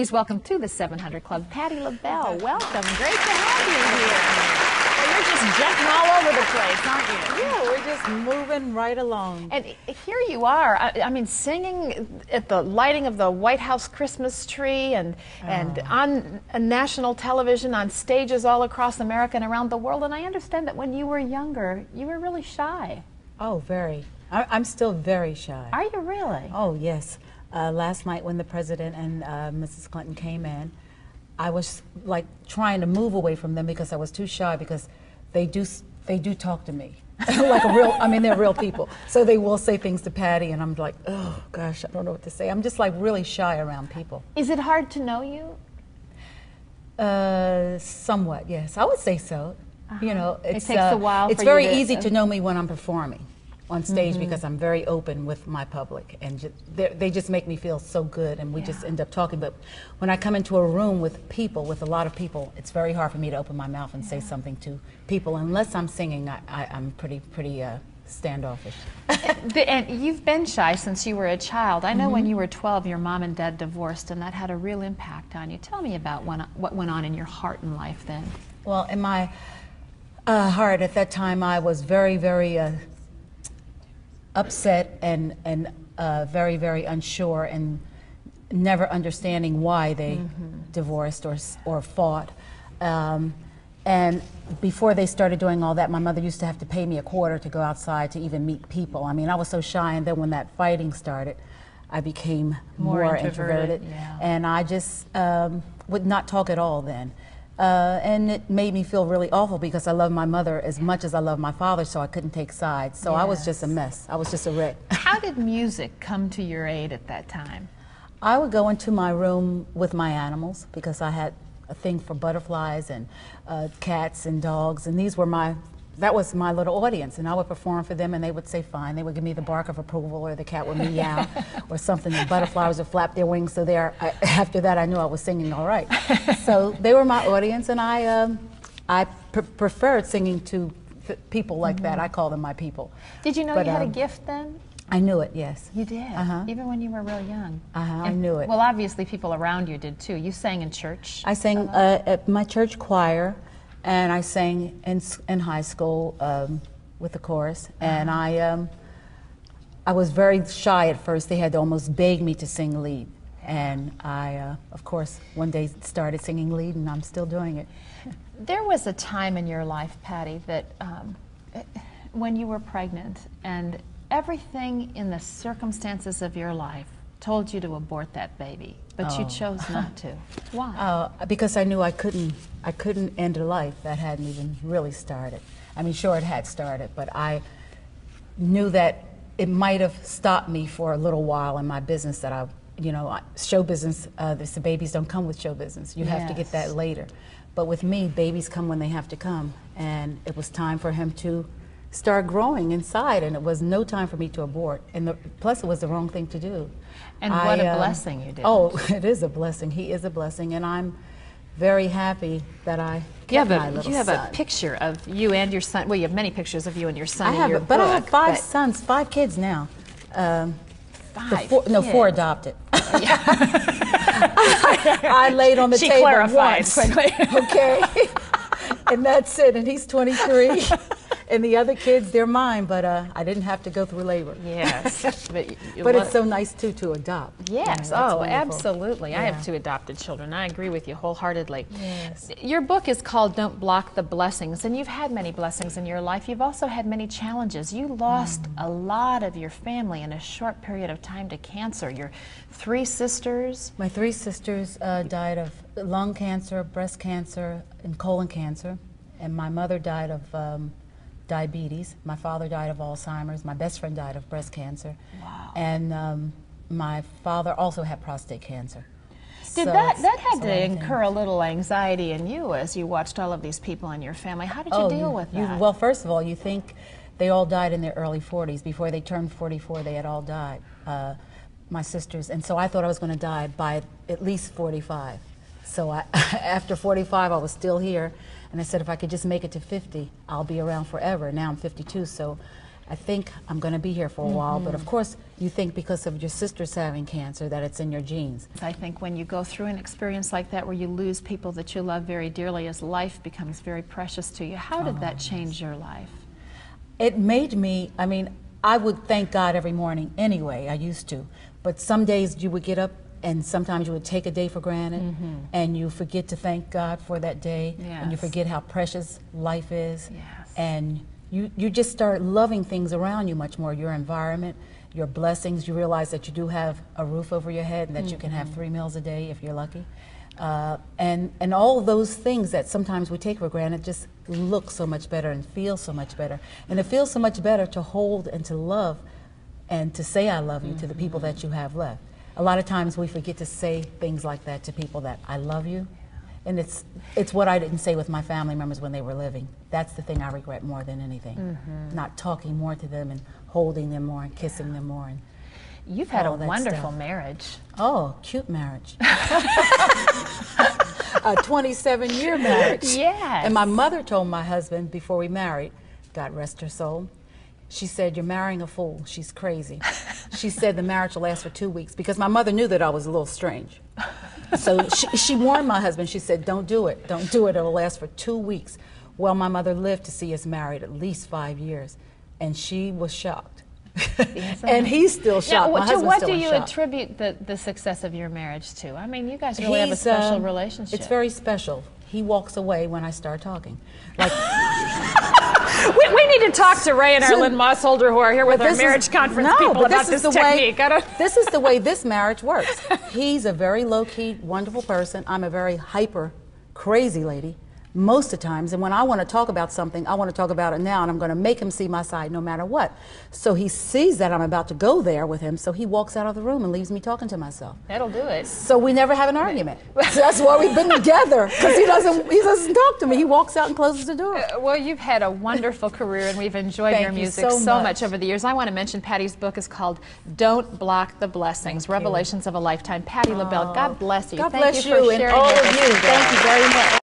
Please welcome to the 700 Club, Patti La Belle. Welcome. Great to have you here. Well, you're just jumping all over the place, aren't you? Yeah, we're just moving right along. And here you are, I mean, singing at the lighting of the White House Christmas tree and on national television, on stages all across America and around the world. And I understand that when you were younger, you were really shy. Oh, very. I'm still very shy. Are you really? Oh, yes. Last night when the President and Mrs. Clinton came in, I was like trying to move away from them because I was too shy, because they do talk to me like a real, I mean, they're real people. So they will say things to Patti and I'm like, oh gosh, I don't know what to say. I'm just like really shy around people. Is it hard to know you? Somewhat, yes. I would say so. You know, it takes a while. It's very easy to know me when I'm performing on stage, because I'm very open with my public, and they just make me feel so good, and we just end up talking. But when I come into a room with people, with a lot of people, it's very hard for me to open my mouth and say something to people unless I'm singing. I'm pretty standoffish. And you've been shy since you were a child. I know when you were 12, your mom and dad divorced, and that had a real impact on you. Tell me about what went on in your heart and life then. Well, in my heart at that time, I was very upset and very, very unsure, and never understanding why they divorced or fought. And before they started doing all that, my mother used to have to pay me $25 to go outside to even meet people. I mean, I was so shy, and then when that fighting started, I became more introverted. Yeah. And I just would not talk at all then. And it made me feel really awful, because I love my mother as much as I love my father, so I couldn't take sides. So I was just a mess. I was just a wreck. How did music come to your aid at that time? I would go into my room with my animals, because I had a thing for butterflies and cats and dogs, and that was my little audience, and I would perform for them, and they would say fine. They would give me the bark of approval, or the cat would meow, or something. The butterflies would flap their wings. So after that, I knew I was singing all right. So they were my audience, and I preferred singing to people like that. I call them my people. Did you know you had a gift then? I knew it, yes. You did? Even when you were real young? I knew it. Well, obviously people around you did too. You sang in church? I sang at my church choir. And I sang in high school with the chorus, and I was very shy at first. They had to almost beg me to sing lead, and I, of course, one day started singing lead, and I'm still doing it. There was a time in your life, Patti, that when you were pregnant, and everything in the circumstances of your life told you to abort that baby, but you chose not to. Why? Because I knew I couldn't end a life that hadn't even really started. I mean, sure, it had started, but I knew that it might have stopped me for a little while in my business. That show business, the babies don't come with show business. You have to get that later. But with me, babies come when they have to come, and it was time for him to start growing inside, and it was no time for me to abort. And plus, it was the wrong thing to do. And what a blessing you did. Oh, it is a blessing. He is a blessing, and I'm very happy that I kept my little son. You have a picture of you and your son. Well, you have many pictures of you and your son in your book. But I have five sons, 5 kids now. 5 kids. 4 adopted. I laid on the table clarified once. quickly. Okay, and that's it. And he's 23. And the other kids, they're mine, but I didn't have to go through labor. Yes. But it's so nice, too, to adopt. Yes, oh, absolutely. Yeah. I have 2 adopted children. I agree with you wholeheartedly. Yes. Your book is called Don't Block the Blessings, and you've had many blessings in your life. You've also had many challenges. You lost a lot of your family in a short period of time to cancer. Your 3 sisters. My 3 sisters died of lung cancer, breast cancer, and colon cancer. And my mother died of diabetes. My father died of Alzheimer's. My best friend died of breast cancer. Wow. And my father also had prostate cancer. Did that had to incur a little anxiety in you as you watched all of these people in your family? How did you deal with that? Well, first of all, you think they all died in their early 40s. Before they turned 44, they had all died, my sisters. And so I thought I was going to die by at least 45. So after 45, I was still here. And I said, if I could just make it to 50, I'll be around forever. Now I'm 52, so I think I'm going to be here for a while, but of course you think because of your sister's having cancer that it's in your genes. I think when you go through an experience like that where you lose people that you love very dearly, as life becomes very precious to you, how did that change your life? It made me, I mean, I would thank God every morning anyway, I used to, but some days you would get up and sometimes you would take a day for granted and you forget to thank God for that day and you forget how precious life is. And you just start loving things around you much more, your environment, your blessings. You realize that you do have a roof over your head and that you can have 3 meals a day if you're lucky. And all those things that sometimes we take for granted just look so much better and feel so much better. And it feels so much better to hold and to love and to say I love you to the people that you have left. A lot of times we forget to say things like that to people, that I love you. And it's what I didn't say with my family members when they were living. That's the thing I regret more than anything. Not talking more to them and holding them more and kissing them more. And you've had a wonderful marriage. Oh, cute marriage. A 27-year marriage. Yes. And my mother told my husband before we married, God rest her soul, she said, "You're marrying a fool. She's crazy." She said the marriage will last for 2 weeks because my mother knew that I was a little strange. So she warned my husband. She said, "Don't do it. Don't do it. It'll last for 2 weeks." Well, my mother lived to see us married at least 5 years, and she was shocked. And he's still shocked. Now, to what do you attribute the success of your marriage to? I mean, you guys really have a special relationship. It's very special. He walks away when I start talking. Like, we need to talk to Ray and Arlene Mossholder, who are here with our marriage conference people, about this technique. This is the way this marriage works. He's a very low-key, wonderful person. I'm a very hyper, crazy lady most of the times. And when I want to talk about something, I want to talk about it now, and I'm going to make him see my side no matter what. So he sees that I'm about to go there with him, so he walks out of the room and leaves me talking to myself. That'll do it. So we never have an argument. So that's why we've been together, because he doesn't talk to me. He walks out and closes the door. Well, you've had a wonderful career, and we've enjoyed your music so much over the years. I want to mention Patti's book is called Don't Block the Blessings, Revelations of a Lifetime. Patti La Belle, God bless you. God bless you for sharing and all of you. Thank you very much.